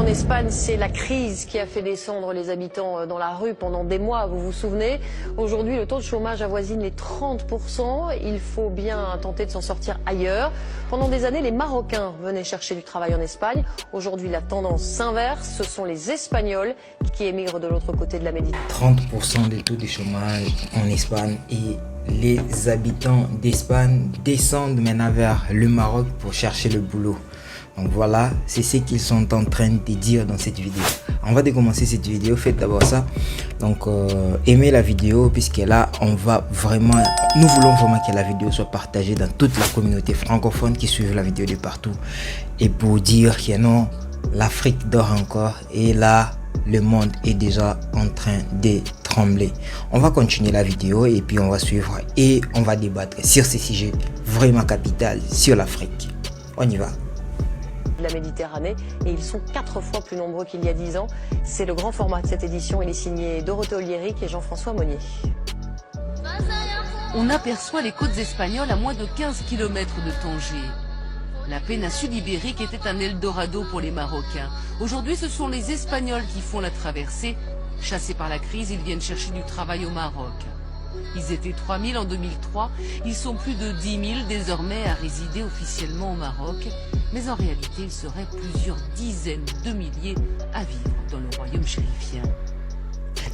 Espagne, c'est la crise qui a fait descendre les habitants dans la rue pendant des mois, vous vous souvenez. Aujourd'hui, le taux de chômage avoisine les 30%. Il faut bien tenter de s'en sortir ailleurs. Pendant des années, les Marocains venaient chercher du travail en Espagne. Aujourd'hui, la tendance s'inverse. Ce sont les Espagnols qui émigrent de l'autre côté de la Méditerranée. 30% des taux de chômage en Espagne et les habitants d'Espagne descendent maintenant vers le Maroc pour chercher le boulot. Donc voilà, c'est ce qu'ils sont en train de dire dans cette vidéo. On va commencer cette vidéo, faites d'abord ça. Donc aimez la vidéo puisque là on va vraiment, nous voulons vraiment que la vidéo soit partagée dans toute la communauté francophone qui suit la vidéo de partout. Et pour dire que non, l'Afrique dort encore et là le monde est déjà en train de trembler. On va continuer la vidéo et puis on va suivre et on va débattre sur ces sujets vraiment capital sur l'Afrique. On y va. La Méditerranée et ils sont 4 fois plus nombreux qu'il y a 10 ans. C'est le grand format de cette édition. Il est signé Dorothée Oliéric et Jean-François Monnier. On aperçoit les côtes espagnoles à moins de 15 km de Tanger. La péninsule ibérique était un Eldorado pour les Marocains. Aujourd'hui, ce sont les Espagnols qui font la traversée. Chassés par la crise, ils viennent chercher du travail au Maroc. Ils étaient 3000 en 2003, ils sont plus de 10 000 désormais à résider officiellement au Maroc. Mais en réalité, il serait plusieurs dizaines de milliers à vivre dans le royaume chérifien.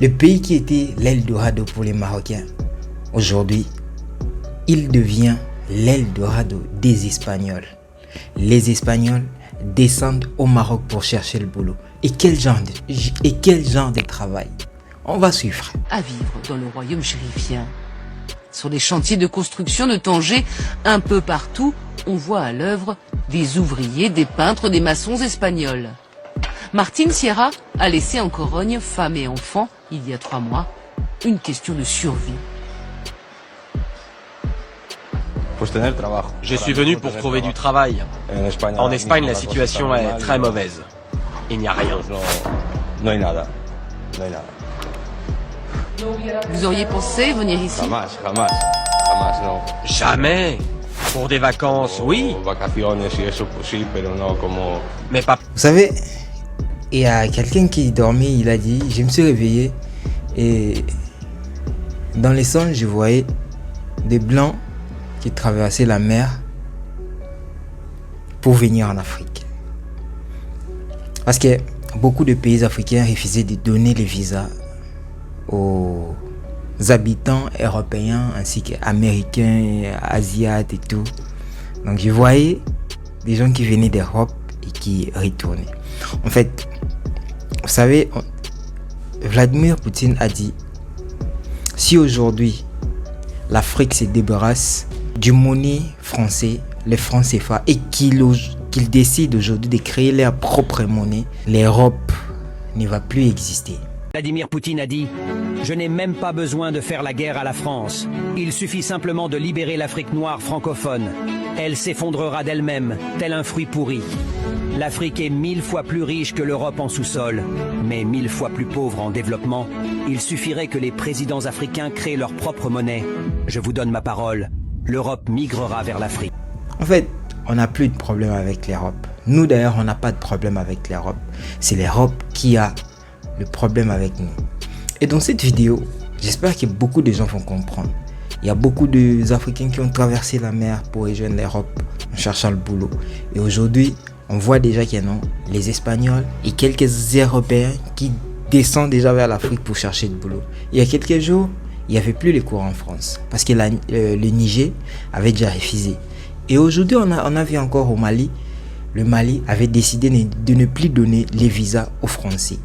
Le pays qui était l'Eldorado pour les Marocains, aujourd'hui, il devient l'Eldorado des Espagnols. Les Espagnols descendent au Maroc pour chercher le boulot. Et quel genre de travail? On va suivre. À vivre dans le royaume chérifien. Sur les chantiers de construction de Tanger, un peu partout, on voit à l'œuvre des ouvriers, des peintres, des maçons espagnols. Martine Sierra a laissé en Corogne femme et enfants, il y a 3 mois, une question de survie. Je suis venu pour trouver du travail. En Espagne, la situation est très mauvaise. Il n'y a rien. Vous auriez pensé venir ici? Jamais. Pour des vacances, oui. Mais pas. Vous savez, il y a quelqu'un qui dormait, il a dit, je me suis réveillé et dans les songes, je voyais des blancs qui traversaient la mer pour venir en Afrique. Parce que beaucoup de pays africains refusaient de donner les visas aux habitants européens ainsi qu'américains, asiates et tout. Donc je voyais des gens qui venaient d'Europe et qui retournaient. En fait, vous savez, Vladimir Poutine a dit, si aujourd'hui l'Afrique se débarrasse du monnaie français, le franc CFA, et qu'ils décident aujourd'hui de créer leur propre monnaie, l'Europe ne va plus exister. Vladimir Poutine a dit « Je n'ai même pas besoin de faire la guerre à la France. Il suffit simplement de libérer l'Afrique noire francophone. Elle s'effondrera d'elle-même, tel un fruit pourri. L'Afrique est 1000 fois plus riche que l'Europe en sous-sol, mais 1000 fois plus pauvre en développement. Il suffirait que les présidents africains créent leur propre monnaie. Je vous donne ma parole, l'Europe migrera vers l'Afrique. » En fait, on n'a plus de problème avec l'Europe. Nous d'ailleurs, on n'a pas de problème avec l'Europe. C'est l'Europe qui a le problème avec nous. Et dans cette vidéo, j'espère que beaucoup de gens vont comprendre. Il y a beaucoup d'Africains qui ont traversé la mer pour rejoindre l'Europe en cherchant le boulot. Et aujourd'hui, on voit déjà qu'il y a les Espagnols et quelques Européens qui descendent déjà vers l'Afrique pour chercher le boulot. Il y a quelques jours, il n'y avait plus les cours en France parce que le Niger avait déjà refusé. Et aujourd'hui, on a vu encore au Mali, le Mali avait décidé de ne plus donner les visas aux Français.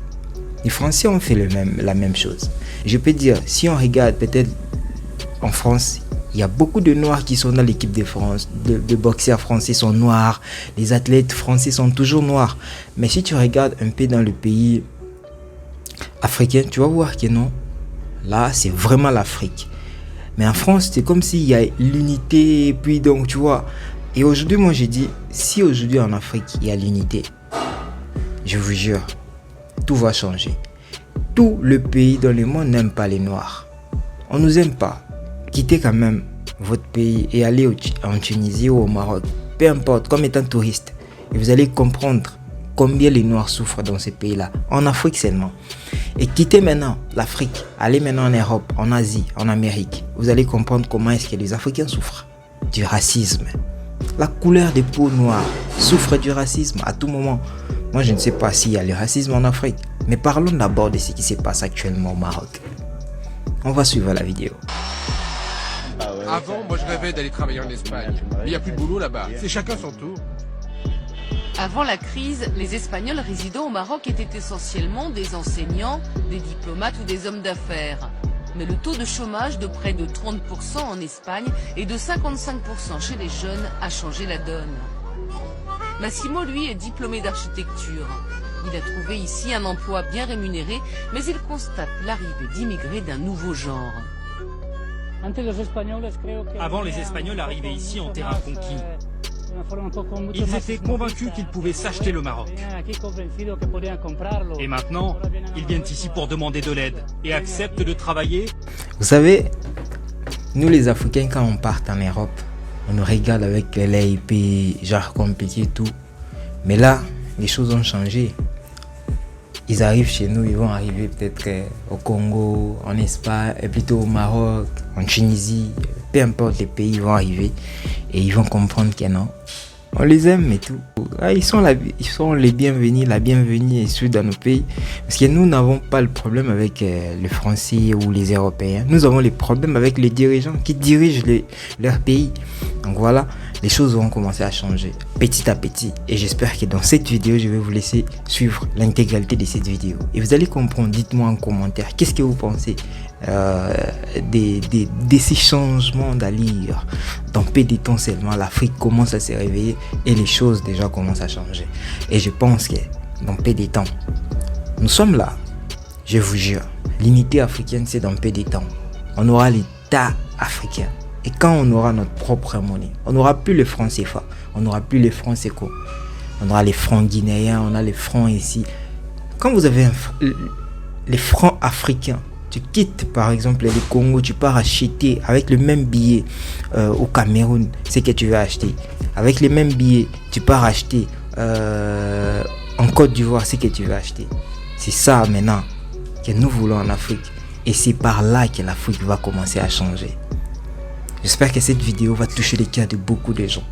Les Français ont fait la même chose. Je peux dire, si on regarde peut-être en France, il y a beaucoup de Noirs qui sont dans l'équipe de France. De boxeurs français sont noirs. Les athlètes français sont toujours noirs. Mais si tu regardes un peu dans le pays africain, tu vas voir que non. Là, c'est vraiment l'Afrique. Mais en France, c'est comme s'il y a l'unité. Et puis donc, tu vois. Et aujourd'hui, moi, j'ai dit, si aujourd'hui en Afrique, il y a l'unité, je vous jure, tout va changer. Tout le pays dans le monde n'aime pas les Noirs. On ne nous aime pas. Quittez quand même votre pays et allez en Tunisie ou au Maroc, peu importe, comme étant touriste. Et vous allez comprendre combien les Noirs souffrent dans ces pays-là, en Afrique seulement. Et quittez maintenant l'Afrique, allez maintenant en Europe, en Asie, en Amérique. Vous allez comprendre comment est-ce que les Africains souffrent du racisme. La couleur des peaux noires souffre du racisme à tout moment. Moi, je ne sais pas s'il y a le racisme en Afrique, mais parlons d'abord de ce qui se passe actuellement au Maroc. On va suivre la vidéo. Avant, moi je rêvais d'aller travailler en Espagne. Il n'y a plus de boulot là-bas. C'est chacun son tour. Avant la crise, les Espagnols résidant au Maroc étaient essentiellement des enseignants, des diplomates ou des hommes d'affaires. Mais le taux de chômage de près de 30% en Espagne et de 55% chez les jeunes a changé la donne. Massimo, lui, est diplômé d'architecture. Il a trouvé ici un emploi bien rémunéré, mais il constate l'arrivée d'immigrés d'un nouveau genre. Avant, les Espagnols arrivaient ici en terrain conquis. Ils étaient convaincus qu'ils pouvaient s'acheter le Maroc. Et maintenant, ils viennent ici pour demander de l'aide et acceptent de travailler. Vous savez, nous les Africains, quand on part en Europe, on nous regarde avec les pays genre compliqués et tout. Mais là, les choses ont changé. Ils arrivent chez nous, ils vont arriver peut-être au Congo, en Espagne, et plutôt au Maroc, en Tunisie, peu importe les pays, ils vont arriver et ils vont comprendre que non, on les aime et tout. Ah, ils sont les bienvenus, la bienvenue est sûre dans nos pays. Parce que nous n'avons pas le problème avec les Français ou les Européens. Nous avons les problèmes avec les dirigeants qui dirigent leur pays. Donc voilà, les choses vont commencer à changer petit à petit. Et j'espère que dans cette vidéo, je vais vous laisser suivre l'intégralité de cette vidéo. Et vous allez comprendre, dites-moi en commentaire, qu'est-ce que vous pensez de ces changements d'allure. Dans peu de temps seulement, l'Afrique commence à se réveiller et les choses déjà commencent à changer. Et je pense que dans peu de temps, nous sommes là. Je vous jure, l'unité africaine, c'est dans peu de temps. On aura l'État africain. Et quand on aura notre propre monnaie, on n'aura plus les francs CFA, on n'aura plus les francs SECO, on aura les francs guinéens, on a les francs ici. Quand vous avez les francs africains, tu quittes par exemple le Congo, tu pars acheter avec le même billet au Cameroun ce que tu veux acheter. Avec les mêmes billets, tu pars acheter en Côte d'Ivoire ce que tu veux acheter. C'est ça maintenant que nous voulons en Afrique. Et c'est par là que l'Afrique va commencer à changer. J'espère que cette vidéo va toucher les cœurs de beaucoup de gens.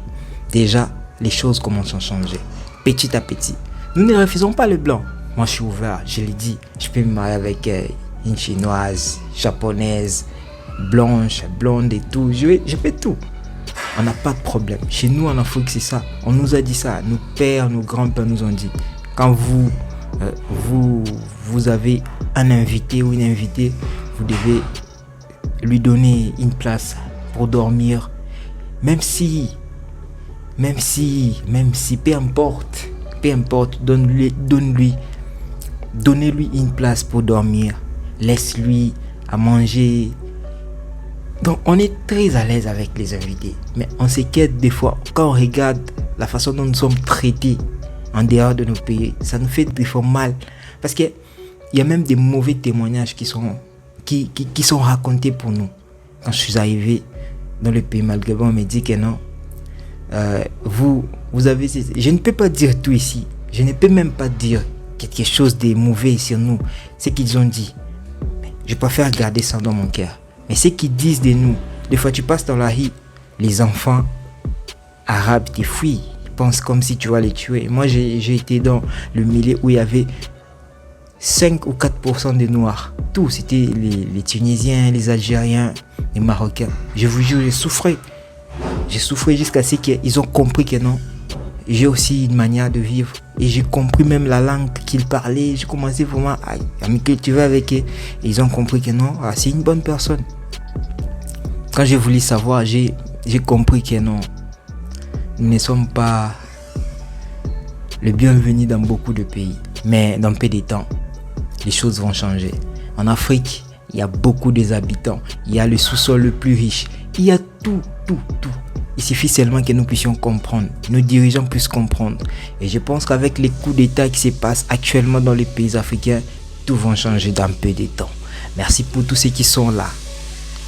Déjà, les choses commencent à changer, petit à petit. Nous ne refusons pas le blanc. Moi, je suis ouvert, je l'ai dit. Je peux me marier avec une chinoise, japonaise, blanche, blonde et tout. Je fais tout. On n'a pas de problème. Chez nous, en Afrique, c'est ça. On nous a dit ça. Nos pères, nos grands-pères nous ont dit. Quand vous avez un invité ou une invitée, vous devez lui donner une place pour dormir, même si, peu importe, donnez-lui une place pour dormir, laisse-lui à manger. Donc on est très à l'aise avec les invités, mais on s'inquiète des fois quand on regarde la façon dont nous sommes traités en dehors de nos pays. Ça nous fait des fois mal, parce que il y a même des mauvais témoignages qui sont racontés pour nous. Quand je suis arrivé dans le pays malgache, on me dit que non, vous avez... Je ne peux pas dire tout ici. Je ne peux même pas dire quelque chose de mauvais sur nous. Ce qu'ils ont dit, je préfère garder ça dans mon cœur. Mais ce qu'ils disent de nous, des fois tu passes dans la rue, les enfants arabes te fuient. Ils pensent comme si tu vas les tuer. Moi, j'ai été dans le milieu où il y avait 5 ou 4% de noirs. Tout, c'était les Tunisiens, les Algériens, les Marocains. Je vous jure, j'ai souffert. J'ai souffert jusqu'à ce qu'ils ont compris que non. J'ai aussi une manière de vivre. Et j'ai compris même la langue qu'ils parlaient. J'ai commencé vraiment à me cultiver avec eux. Et ils ont compris que non, c'est une bonne personne. Quand j'ai voulu savoir, j'ai compris que non, nous ne sommes pas le bienvenu dans beaucoup de pays. Mais dans peu de temps, les choses vont changer. En Afrique, il y a beaucoup des habitants. Il y a le sous-sol le plus riche. Il y a tout. Il suffit seulement que nous puissions comprendre. Nos dirigeants puissent comprendre. Et je pense qu'avec les coups d'État qui se passent actuellement dans les pays africains, tout va changer dans peu de temps. Merci pour tous ceux qui sont là,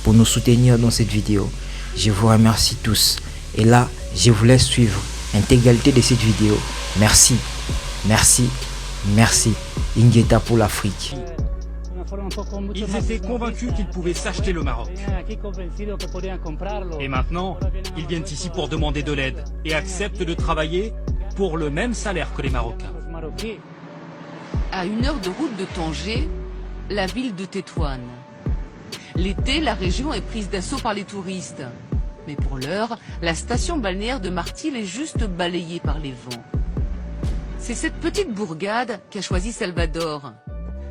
pour nous soutenir dans cette vidéo. Je vous remercie tous. Et là, je vous laisse suivre l'intégralité de cette vidéo. Merci. Merci, merci. Ingeta pour l'Afrique. Ils étaient convaincus qu'ils pouvaient s'acheter le Maroc. Et maintenant, ils viennent ici pour demander de l'aide et acceptent de travailler pour le même salaire que les Marocains. À 1 heure de route de Tanger, la ville de Tétouan. L'été, la région est prise d'assaut par les touristes. Mais pour l'heure, la station balnéaire de Martil est juste balayée par les vents. C'est cette petite bourgade qu'a choisi Salvador.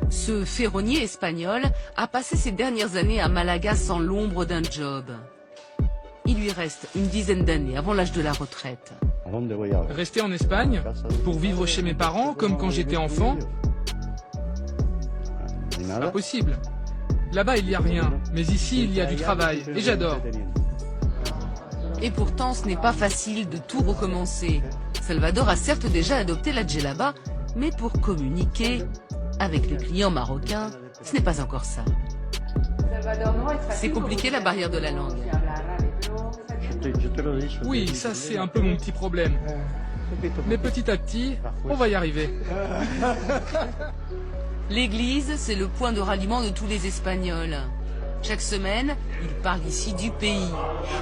Ce ferronnier espagnol a passé ses dernières années à Malaga sans l'ombre d'un job. Il lui reste une dizaine d'années avant l'âge de la retraite. Rester en Espagne pour vivre chez mes parents comme quand j'étais enfant, c'est pas possible. Là-bas il n'y a rien, mais ici il y a du travail et j'adore. Et pourtant, ce n'est pas facile de tout recommencer. Salvador a certes déjà adopté la djellaba, mais pour communiquer avec les clients marocains, ce n'est pas encore ça. C'est compliqué la barrière de la langue. Oui, ça c'est un peu mon petit problème. Mais petit à petit, on va y arriver. L'église, c'est le point de ralliement de tous les Espagnols. Chaque semaine, ils parlent ici du pays.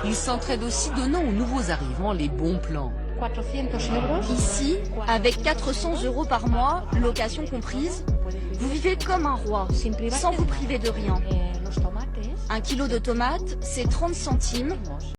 Ils s'entraident aussi, donnant aux nouveaux arrivants les bons plans. Ici, avec 400 € par mois, location comprise, vous vivez comme un roi, sans vous priver de rien. 1 kilo de tomates, c'est 30 centimes.